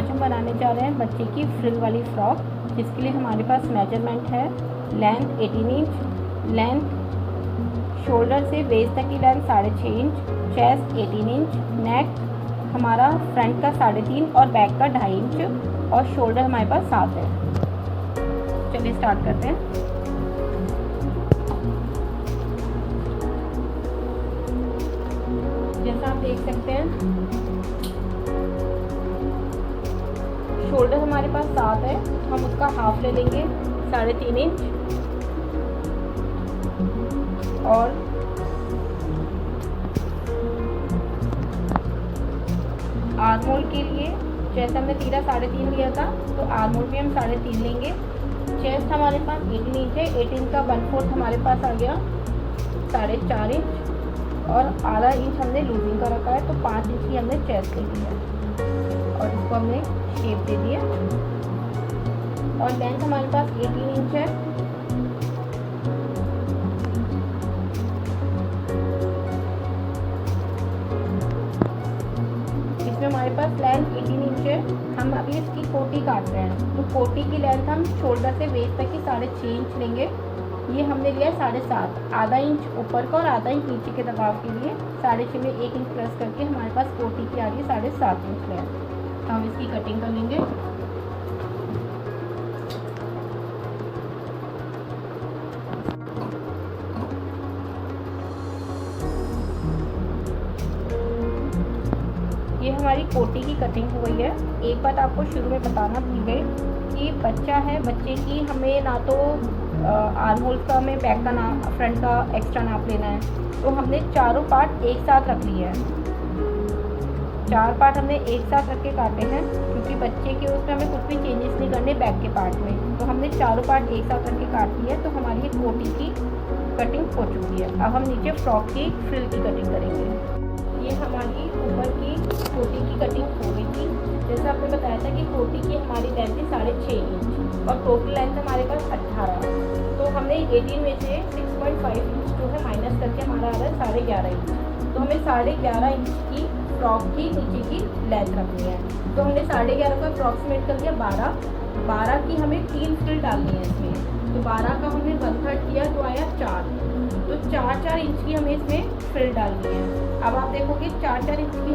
आज हम बनाने जा रहे हैं बच्चे की फ्रिल वाली फ्रॉक, जिसके लिए हमारे पास मेजरमेंट है लेंथ 18 इंच, लेंथ शोल्डर से वेस्ट तक की लेंथ 6.5 इंच, चेस्ट 18 इंच, नेक हमारा फ्रंट का 3.5 और बैक का 2.5 इंच और शोल्डर हमारे पास 7 है। चलिए स्टार्ट करते हैं। जैसा आप देख सकते हैं शोल्डर हमारे पास 7 है, हम उसका हाफ ले लेंगे 3.5 इंच और आर्म होल के लिए जैसे हमने तीरा 3.5 लिया था तो आर्म होल भी हम 3.5 लेंगे। चेस्ट हमारे पास 18 इंच है, 18 का 1/4 हमारे पास आ गया 4.5 इंच और आधा इंच हमने लूजिंग का रखा है तो 5 इंच की हमने चेस्ट ले ली है और इसको हमने शेप दे दिया। और लेंथ हमारे पास 18 इंच है, इसमें हमारे पास लेंथ 18 इंच है। हम अभी इसकी कोटी काट रहे हैं तो कोटी की लेंथ हम शोल्डर से वेस्ट तक की 6.5 इंच लेंगे। ये हमने लिया 7.5, आधा इंच ऊपर का और आधा इंच नीचे के दबाव के लिए 6.5 में 1 इंच प्लस करके हमारे पास कोटी की आ रही है 7.5 इंच लेंथ। तो हम इसकी कटिंग कर लेंगे। ये हमारी कोटी की कटिंग हो गई है। एक बात आपको शुरू में बताना भूल गए कि बच्चा है, बच्चे की हमें ना तो आर्म होल का हमें बैक का नाप फ्रंट का एक्स्ट्रा नाप लेना है, तो हमने चारों पार्ट एक साथ रख लिए हैं। 4 पार्ट हमने एक साथ रख के काटे हैं क्योंकि बच्चे के उसमें हमें कुछ भी चेंजेस नहीं करने बैक के पार्ट में, तो हमने चारों पार्ट एक साथ रख के काट लिए। तो हमारी कोटी की कटिंग हो चुकी है। अब हम नीचे फ्रॉक की फ्रिल की कटिंग करेंगे। ये हमारी ऊपर की कोटी की कटिंग हो गई थी। जैसे आपने बताया था कि कोटी की हमारी लेंथ थी 6.5 इंच और टोटल लेंथ हमारे पास 18, तो हमने 18 में से 6.5 इंच जो है माइनस करके हमारा आ रहा है 11.5 इंच। तो हमें 11.5 इंच की फ्रॉक की नीचे की लेंथ रखनी है। तो हमने 11.5 को अप्रॉक्सीमेट कर दिया 12 की हमें 3 फ्रिल डालनी है इसमें। तो 12 का हमने 1/3 किया तो आया 4, तो 4-4 इंच की हमें इसमें फ्रिल डालनी है। अब आप देखोगे 4-4 इंच की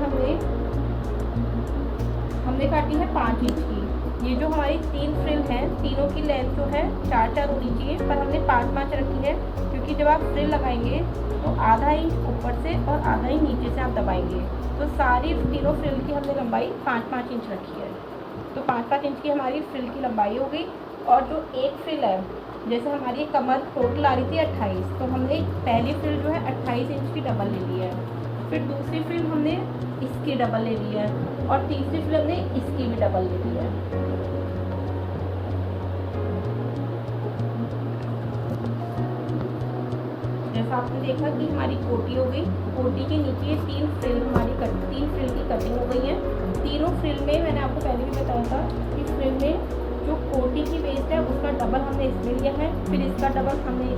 हमने काटी है 5 इंच की। ये जो हमारी 3 फ्रिल हैं, तीनों की लेंथ जो है 4-4 होनी चाहिए, पर हमने 5-5 रखी है क्योंकि जब आप फ्रिल लगाएंगे तो आधा इंच ऊपर से और आधा इंच नीचे से आप दबाएंगे। तो सारी तीनों फ्रिल की हमने लंबाई 5-5 इंच रखी है। तो 5-5 इंच की हमारी फ्रिल की लंबाई हो गई। और जो एक फ्रिल है, जैसे हमारी कमर टोटल आ रही थी 28, तो हमने पहली फ्रिल जो है 28 इंच की डबल ले ली है, फिर दूसरी फ्रिल हमने इसकी डबल ले ली है और तीसरी फ्रिल हमने इसकी भी डबल ले ली है। जैसा आपने देखा कि हमारी कोटी हो गई, कोटी के नीचे 3 फ्रिल की कटिंग हो गई है। तीनों फ्रिल में मैंने आपको पहले भी बताया था कि फ्रिल में जो कोटी की वेस्ट है उसका डबल हमने इसमें लिया है, फिर इसका डबल हमने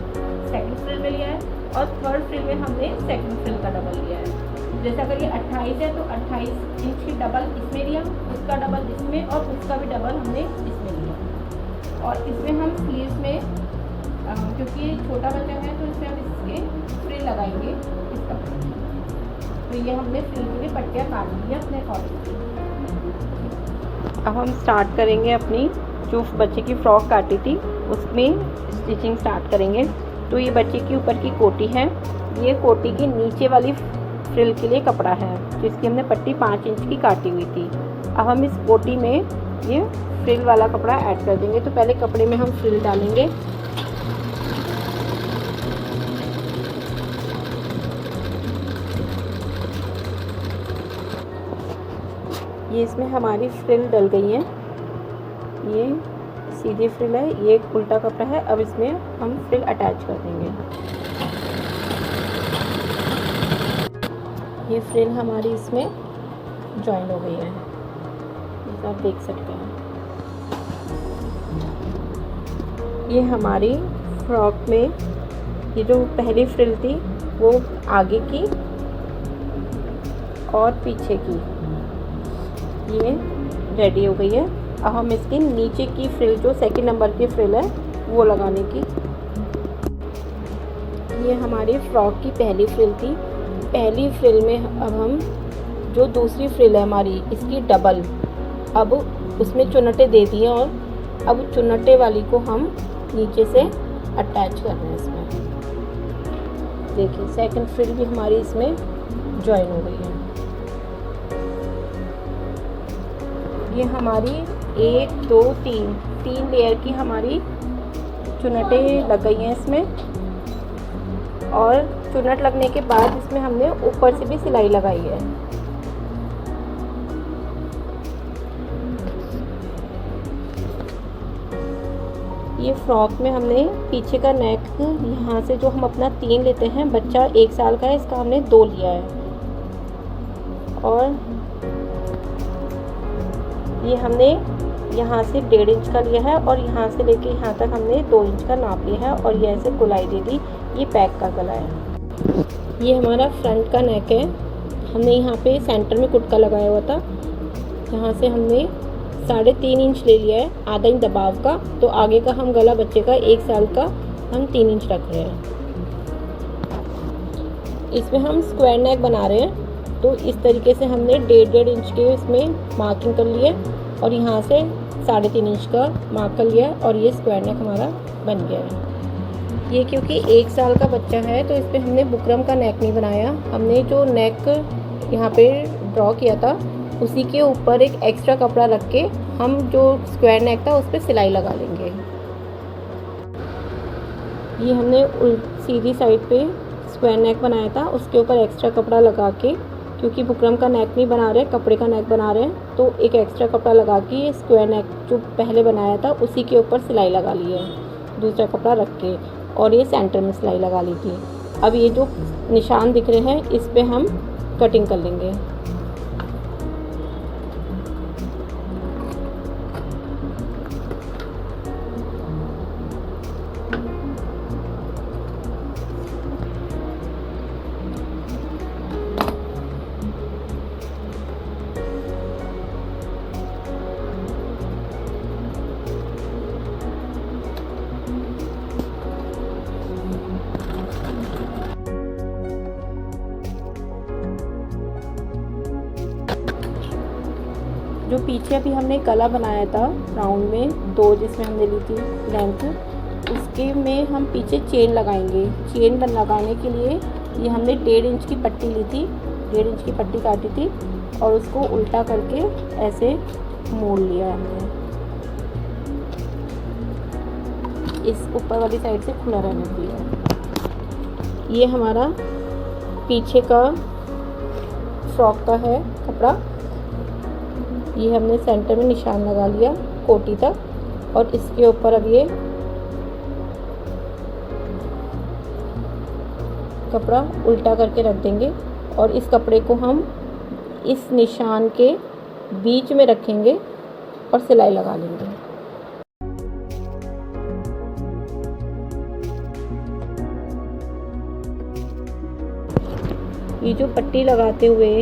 सेकंड फ्रिल में लिया है और थर्ड फ्रिल में हमने सेकंड फ्रिल का डबल लिया है। जैसे अगर ये 28 है तो 28 इंच की डबल इसमें लिया, उसका डबल इसमें और उसका भी डबल हमने इसमें लिया। और इसमें हम स्लीव्स में क्योंकि ये छोटा बच्चा है तो इसमें हम इसके फ्रिल लगाएंगे इसका। तो ये हमने फ्रिल के लिए पट्टियाँ काट दी है अपने अकॉर्डिंग। अब हम स्टार्ट करेंगे अपनी जो बच्चे की फ्रॉक काटी थी उसमें स्टिचिंग स्टार्ट करेंगे। तो ये बच्चे की ऊपर की कोटी है, ये कोटी की नीचे वाली फ्रिल के लिए कपड़ा है जिसकी हमने पट्टी 5 इंच की काटी हुई थी। अब हम इस कोटी में ये फ्रिल वाला कपड़ा ऐड कर देंगे। तो पहले कपड़े में हम फ्रिल डालेंगे। ये इसमें हमारी फ्रिल डल गई है, ये सीधी फ्रिल है, ये एक उल्टा कपड़ा है। अब इसमें हम फ्रिल अटैच कर देंगे। ये फ्रिल हमारी इसमें जॉइन हो गई है, जैसा आप देख सकते हैं। ये हमारी फ्रॉक में ये जो पहली फ्रिल थी वो आगे की और पीछे की, ये रेडी हो गई है। अब हम इसकी नीचे की फ्रिल, जो सेकंड नंबर की फ्रिल है, वो लगाने की। ये हमारी फ्रॉक की पहली फ्रिल थी। पहली फ्रिल में अब हम जो दूसरी फ्रिल है हमारी, इसकी डबल, अब उसमें चुन्नटे दे दिए और अब चुन्नटे वाली को हम नीचे से अटैच कर रहे हैं इसमें। देखिए सेकंड फ्रिल भी हमारी इसमें ज्वाइन हो गई है। ये हमारी 1 2 3 लेयर की हमारी चुन्नटे लग गई हैं इसमें। और चुन्नट लगने के बाद इसमें हमने ऊपर से भी सिलाई लगाई है। ये फ्रॉक में हमने पीछे का नेक, यहाँ से जो हम अपना 3 लेते हैं, बच्चा 1 साल का है, इसका हमने 2 लिया है। और ये हमने यहाँ से 1.5 इंच का लिया है और यहाँ से लेके यहाँ तक हमने 2 इंच का नाप लिया है और ये ऐसे गोलाई दे दी। ये बैक का गला है। ये हमारा फ्रंट का नेक है। हमने यहाँ पे सेंटर में कुटका लगाया हुआ था, यहाँ से हमने 3.5 इंच ले लिया है, आधा इंच दबाव का। तो आगे का हम गला बच्चे का 1 साल का हम 3 इंच रख रहे हैं। इसमें हम स्क्वायर नेक बना रहे हैं, तो इस तरीके से हमने 1.5 इंच के इसमें मार्किंग कर लिए और यहाँ से 3.5 इंच का मार्क कर लिया और ये स्क्वायर नेक हमारा बन गया है। ये क्योंकि 1 साल का बच्चा है तो इस पर हमने बुकरम का नेक नहीं बनाया। हमने जो नेक यहाँ पे ड्रॉ किया था उसी के ऊपर एक एक्स्ट्रा कपड़ा रख के हम जो स्क्वायर नेक था उस पर सिलाई लगा लेंगे। ये हमने सीधी साइड पे स्क्वायर नेक बनाया था, उसके ऊपर एक्स्ट्रा कपड़ा लगा के, क्योंकि बुकरम का नेक नहीं बना रहे, कपड़े का नेक बना रहे हैं, तो एक एक्स्ट्रा कपड़ा लगा के ये स्क्वायर नेक जो पहले बनाया था उसी के ऊपर सिलाई लगा ली है, दूसरा कपड़ा रख के, और ये सेंटर में सिलाई लगा ली थी। अब ये जो निशान दिख रहे हैं इस पे हम कटिंग कर लेंगे। जो पीछे अभी हमने गला बनाया था राउंड में 2, जिसमें हमने ली थी लेंथ, उसके में हम पीछे चेन लगाएंगे। चेन लगाने के लिए ये हमने 1.5 इंच की पट्टी ली थी, 1.5 इंच की पट्टी काटी थी और उसको उल्टा करके ऐसे मोड़ लिया हमने, इस ऊपर वाली साइड से खुला रहने दिया। ये हमारा पीछे का फ्रॉक का है कपड़ा। ये हमने सेंटर में निशान लगा लिया कोटी तक और इसके ऊपर अब ये कपड़ा उल्टा करके रख देंगे और इस कपड़े को हम इस निशान के बीच में रखेंगे और सिलाई लगा लेंगे। ये जो पट्टी लगाते हुए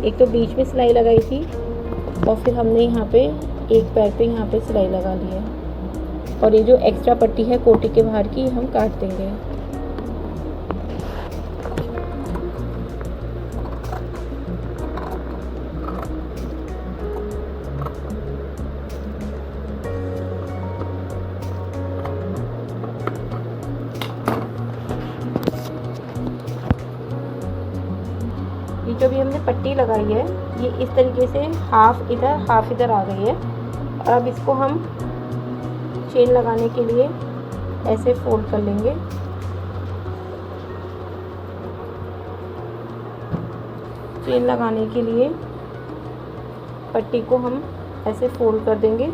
एक तो बीच में सिलाई लगाई थी और फिर हमने यहाँ पे एक पैर पे यहाँ पे सिलाई लगा ली है और ये जो एक्स्ट्रा पट्टी है कोटी के बाहर की हम काट देंगे। ये जो भी हमने पट्टी लगाई है ये इस तरीके से हाफ इधर आ गई है और अब इसको हम चेन लगाने के लिए ऐसे फोल्ड कर लेंगे। चेन लगाने के लिए पट्टी को हम ऐसे फोल्ड कर देंगे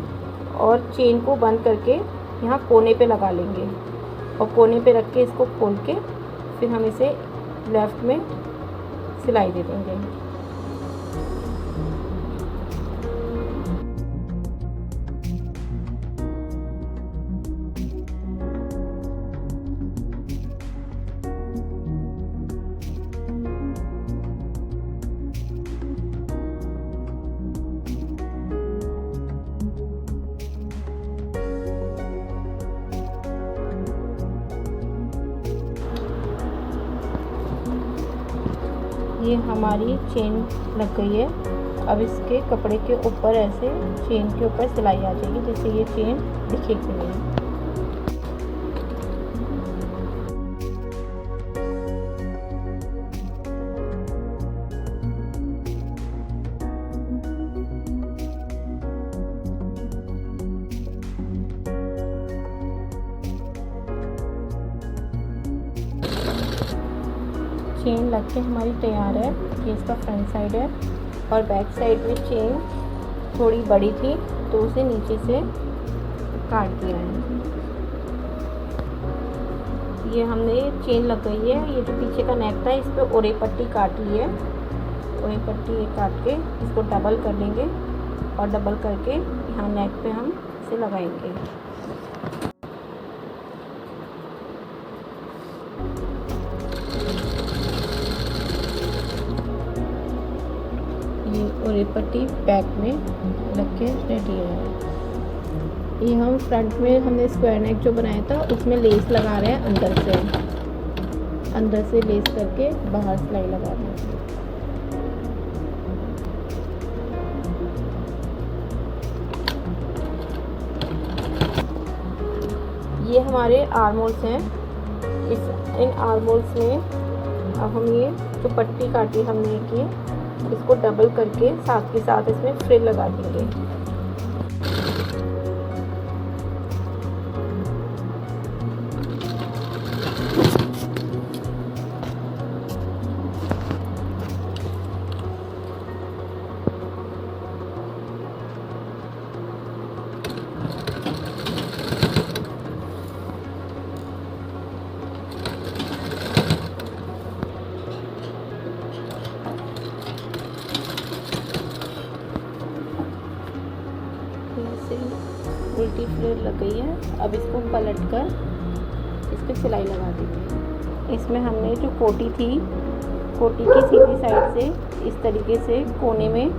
और चेन को बंद करके यहाँ कोने पे लगा लेंगे और कोने पे रख के इसको खोल के फिर हम इसे लेफ़्ट में सिलाई दे देंगे। ये हमारी चेन लग गई है। अब इसके कपड़े के ऊपर ऐसे चेन के ऊपर सिलाई आ जाएगी, जिससे ये चेन दिखेगी नहीं। चेन लग के हमारी तैयार है। ये इसका फ्रंट साइड है और बैक साइड में चेन थोड़ी बड़ी थी तो उसे नीचे से काट दिया है। ये हमने चेन लग गई है। ये जो पीछे का नेक था इस पर ओरे पट्टी काट ली है। ओरे पट्टी काट के इसको डबल कर लेंगे और डबल करके यहाँ नेक पे हम इसे लगाएंगे। और ये पट्टी बैक में लग के रेडी है। ये हम फ्रंट में हमने स्क्वायर नेक जो बनाया था उसमें लेस लगा रहे हैं, अंदर से लेस करके बाहर सिलाई लगा रहे हैं। ये हमारे आर्म होल्स हैं। इन आर्म होल्स में अब हम ये जो पट्टी काटी हमने की इसको डबल करके साथ के साथ इसमें फ्रिल लगा देंगे। उल्टी फ्रिल लग गई है। अब इसको पलट कर इस पर सिलाई लगा देंगे। इसमें हमने जो कोटी थी, कोटी की सीधी साइड से इस तरीके से कोने में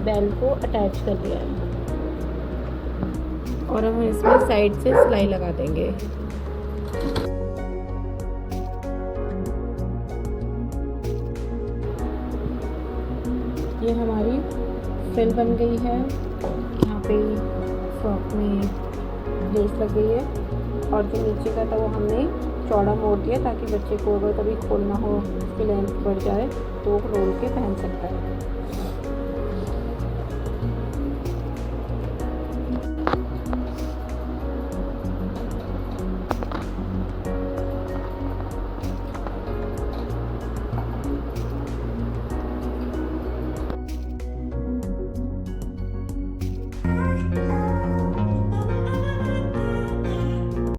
बेल को अटैच कर दिया है और हम इसमें साइड से सिलाई लगा देंगे। ये हमारी फ्रिल बन गई है। यहाँ पे फ्रॉक में लेस लग गई है और जो नीचे का था वो हमने चौड़ा मोड़ दिया ताकि बच्चे को अगर कभी खोलना हो, उसकी लेंथ बढ़ जाए तो रोल के पहन सकता है।